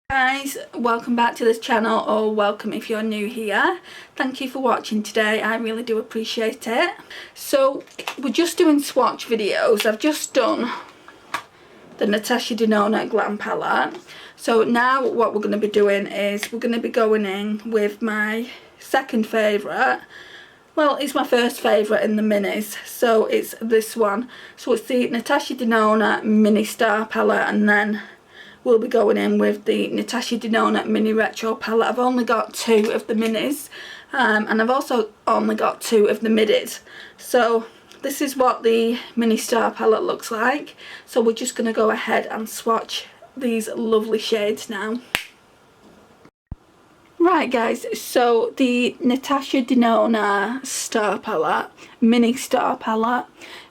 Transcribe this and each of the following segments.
Guys, welcome back to this channel, or welcome if you're new here. Thank you for watching today, I really do appreciate it. So we're just doing swatch videos. I've just done the Natasha Denona Glam palette. So now what we're going to be doing is we're going to be going in with my second favourite. Well, it's my first favourite in the minis, so it's this one. So it's the Natasha Denona Mini Star palette, and then we'll be going in with the Natasha Denona Mini Retro palette. I've only got two of the minis, and I've also only got two of the middies. So this is what the Mini Star palette looks like. So we're just going to go ahead and swatch these lovely shades now. Right guys, so the Natasha Denona Star palette, Mini Star palette,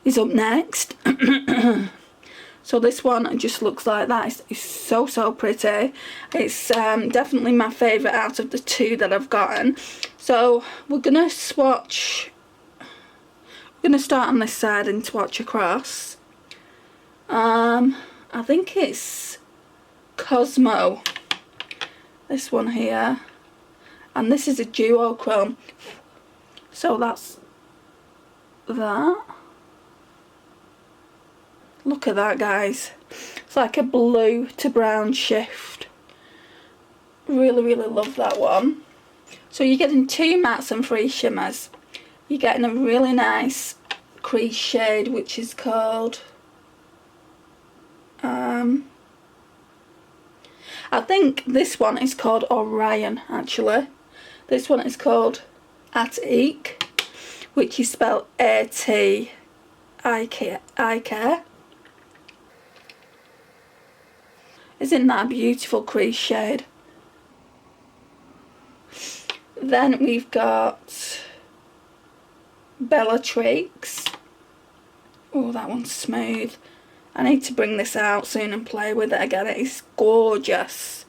is up next. So this one just looks like that. It's so pretty. It's definitely my favourite out of the two that I've gotten. So we're going to swatch. We're going to start on this side and swatch across. I think it's Cosmo. This one here. And this is a duochrome. So that's that. Look at that, guys. It's like a blue to brown shift. Really love that one. So you're getting two mattes and three shimmers. You're getting a really nice crease shade, which is called I think this one is called Orion, actually. This one is called At-Eek, which is spelled A-T-I-K. Isn't that a beautiful crease shade? Then we've got Bellatrix. Oh, that one's smooth. I need to bring this out soon and play with it again. It is gorgeous.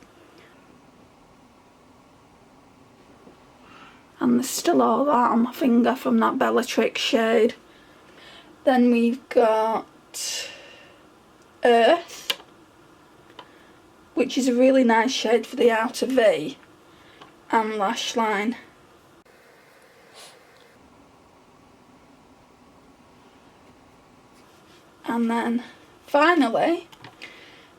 And there's still all that on my finger from that Bellatrix shade. Then we've got Earth, which is a really nice shade for the outer V and lash line. And then finally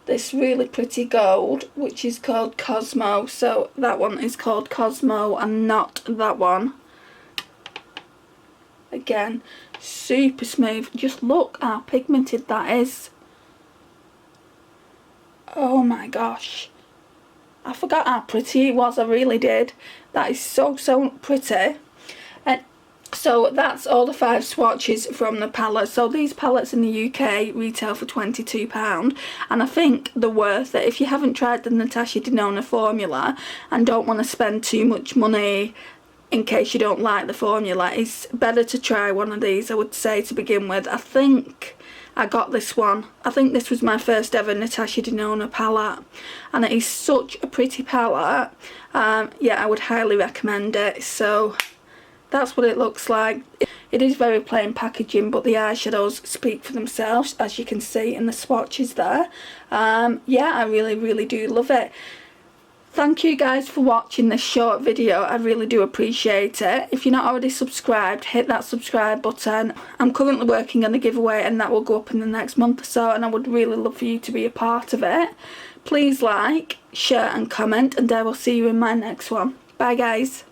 this really pretty gold, which is called Cosmo. So that one is called Cosmo and not that one. Again, super smooth. Just look how pigmented that is. Oh my gosh, I forgot how pretty it was. I really did. That is so pretty. And so that's all the 5 swatches from the palette. So these palettes in the UK retail for £22, and I think they're worth it. If you haven't tried the Natasha Denona formula and don't want to spend too much money in case you don't like the formula, it's better to try one of these, I would say, to begin with. I think I got this one. I think this was my first ever Natasha Denona palette, and it is such a pretty palette. Yeah, I would highly recommend it. So that's what it looks like. It is very plain packaging, but the eyeshadows speak for themselves, as you can see in the swatches there. Yeah, I really do love it. Thank you guys for watching this short video. I really do appreciate it. If you're not already subscribed, hit that subscribe button. I'm currently working on a giveaway, and that will go up in the next month or so, and I would really love for you to be a part of it. Please like, share and comment, and I will see you in my next one. Bye guys.